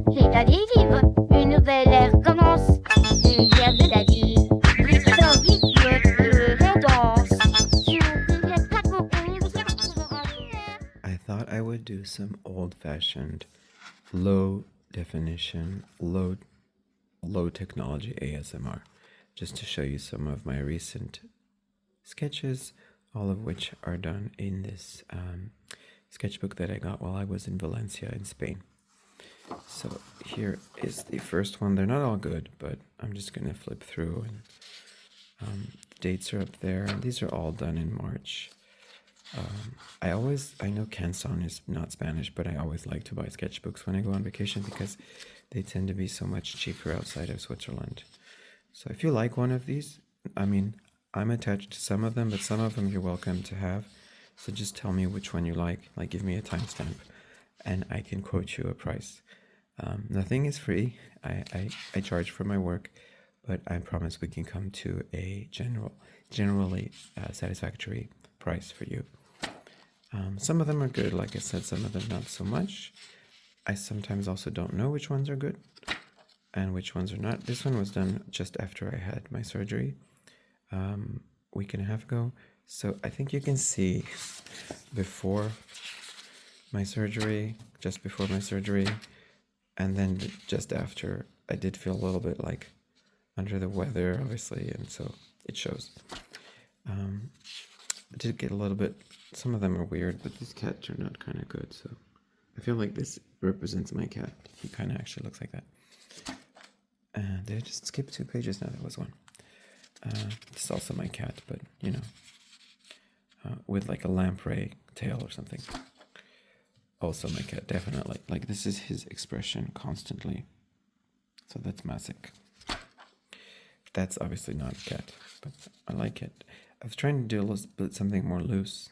L'état des livres, une nouvelle ère commence. Lumière de la vie, l'histoire rythme la danse. Sur les plateaux I thought I would do some old-fashioned, low definition, low technology ASMR, just to show you some of my recent sketches, all of which are done in this sketchbook that I got while I was in Valencia in Spain. So here is the first one. They're not all good, but I'm just going to flip through, and the dates are up there. These are all done in March. I know Canson is not Spanish, but I always like to buy sketchbooks when I go on vacation because they tend to be so much cheaper outside of Switzerland. So if you like one of these, I mean, I'm attached to some of them, but some of them you're welcome to have. So just tell me which one you like give me a timestamp, and I can quote you a price. Nothing is free. I charge for my work, but I promise we can come to a generally satisfactory price for you. Some of them are good, like I said, some of them not so much. I sometimes also don't know which ones are good and which ones are not. This one was done just after I had my surgery, a week and a half ago. So I think you can see before my surgery, just before my surgery, and then just after. I did feel a little bit like under the weather, obviously, and so it shows. I did get a little bit, some of them are weird, but this cat turned out kind of good, so I feel like this represents my cat. He kind of actually looks like that. Did I just skip 2 pages? No, that was one. It's also my cat, but you know, with like a lamprey tail or something. Also my cat, definitely. Like this is his expression constantly. So that's Masik. That's obviously not a cat, but I like it. I was trying to do something more loose.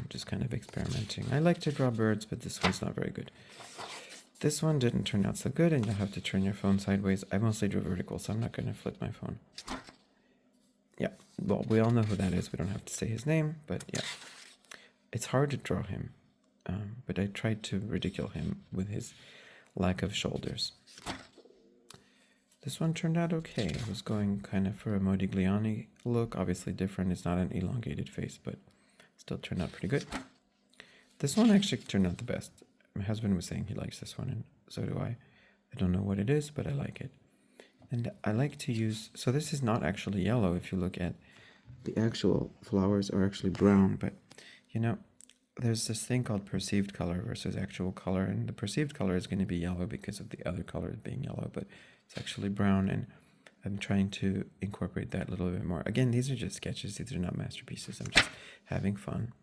Just kind of experimenting. I like to draw birds, but this one's not very good. This one didn't turn out so good, and you'll have to turn your phone sideways. I mostly drew vertical, so I'm not going to flip my phone. Yeah, well, we all know who that is. We don't have to say his name, but yeah. It's hard to draw him, but I tried to ridicule him with his lack of shoulders. This one turned out okay. I was going kind of for a Modigliani look, obviously different. It's not an elongated face, but still turned out pretty good. This one actually turned out the best. My husband was saying he likes this one, and so do I. I don't know what it is, but I like it. And I like to use, so this is not actually yellow. If you look at the actual flowers are actually brown, but you know, there's this thing called perceived color versus actual color, and the perceived color is going to be yellow because of the other colors being yellow, but it's actually brown, and I'm trying to incorporate that a little bit more. Again, these are just sketches. These are not masterpieces. I'm just having fun.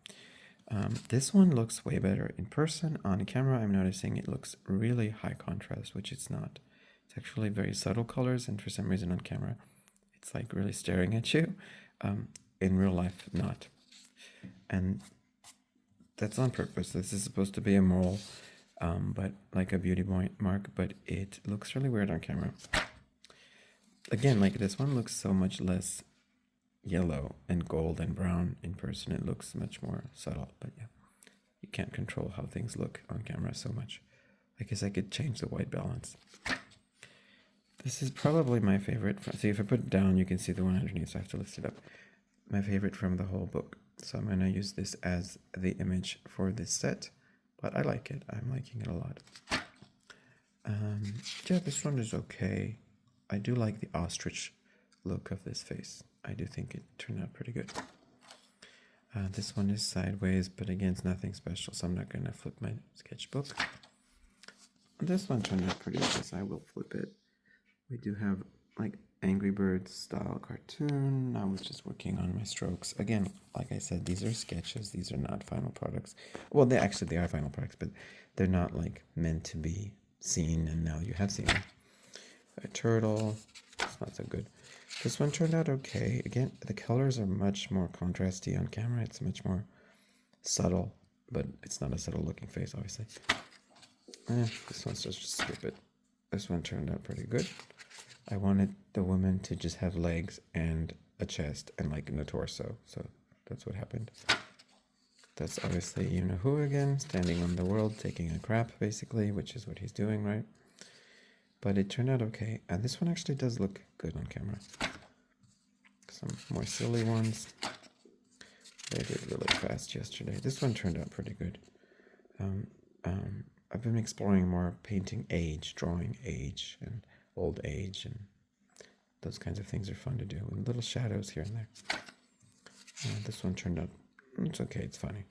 This one looks way better in person. On camera, I'm noticing it looks really high contrast, which it's not. It's actually very subtle colors, and for some reason on camera, it's like really staring at you. In real life, not. And that's on purpose. This is supposed to be a mole, but like a beauty mark, but it looks really weird on camera. Again, like this one looks so much less yellow and gold and brown in person. It looks much more subtle, but yeah, you can't control how things look on camera so much. I guess I could change the white balance. This is probably my favorite. See, if I put it down, you can see the one underneath, so I have to lift it up. My favorite from the whole book. So I'm going to use this as the image for this set, but I like it. I'm liking it a lot. Yeah, this one is okay. I do like the ostrich look of this face. I do think it turned out pretty good. This one is sideways, but again, it's nothing special, so I'm not going to flip my sketchbook. This one turned out pretty good, so I will flip it. We do have like Angry Birds style cartoon. I was just working on my strokes. Again, like I said, these are sketches. These are not final products. Well, they are final products, but they're not like meant to be seen, and now you have seen them. A turtle. It's not so good. This one turned out okay. Again, the colors are much more contrasty on camera. It's much more subtle, but it's not a subtle looking face, obviously. This one's just skip it. This one turned out pretty good. I wanted the woman to just have legs and a chest and like in a torso, so that's what happened. That's obviously you know who again, standing on the world, taking a crap basically, which is what he's doing, right? But it turned out okay. And this one actually does look good on camera. Some more silly ones. They did really fast yesterday. This one turned out pretty good. I've been exploring more painting age, drawing age, and old age, and those kinds of things are fun to do, with little shadows here and there. This one turned out, it's okay, it's funny.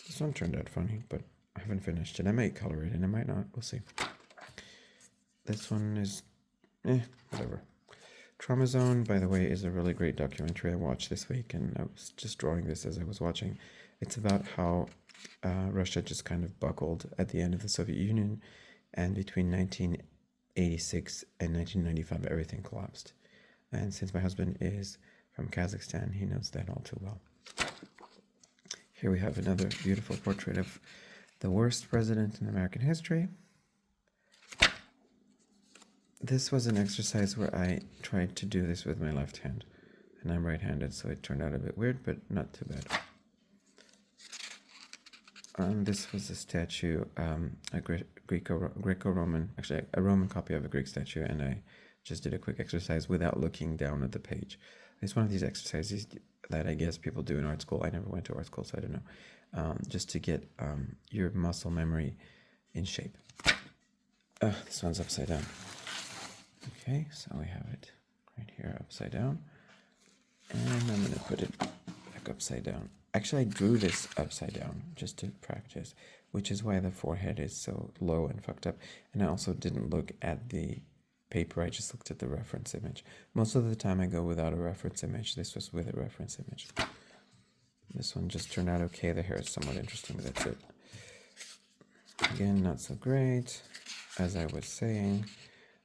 This one turned out funny, but I haven't finished it. I might color it, and I might not, we'll see. This one is, whatever. Trauma Zone, by the way, is a really great documentary I watched this week, and I was just drawing this as I was watching. It's about how Russia just kind of buckled at the end of the Soviet Union, and between 1986 and 1995, everything collapsed. And since my husband is from Kazakhstan, he knows that all too well. Here we have another beautiful portrait of the worst president in American history. This was an exercise where I tried to do this with my left hand, and I'm right-handed, so it turned out a bit weird, but not too bad. This was a statue, a Greco-Roman, actually a Roman copy of a Greek statue, and I just did a quick exercise without looking down at the page. It's one of these exercises that I guess people do in art school. I never went to art school, so I don't know. Just to get your muscle memory in shape. This one's upside down. Okay, so we have it right here upside down. And I'm going to put it back upside down. Actually, I drew this upside down just to practice, which is why the forehead is so low and fucked up. And I also didn't look at the paper, I just looked at the reference image. Most of the time I go without a reference image. This was with a reference image. This one just turned out okay. The hair is somewhat interesting, but that's it. Again, not so great, as I was saying.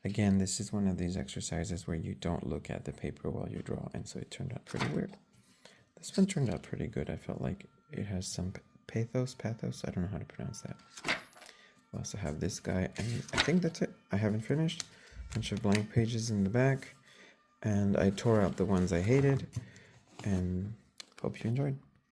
Again, this is one of these exercises where you don't look at the paper while you draw, and so it turned out pretty weird. This one turned out pretty good. I felt like it has some pathos, I don't know how to pronounce that. We also have this guy, and I think that's it. I haven't finished. Bunch of blank pages in the back, and I tore out the ones I hated, and hope you enjoyed.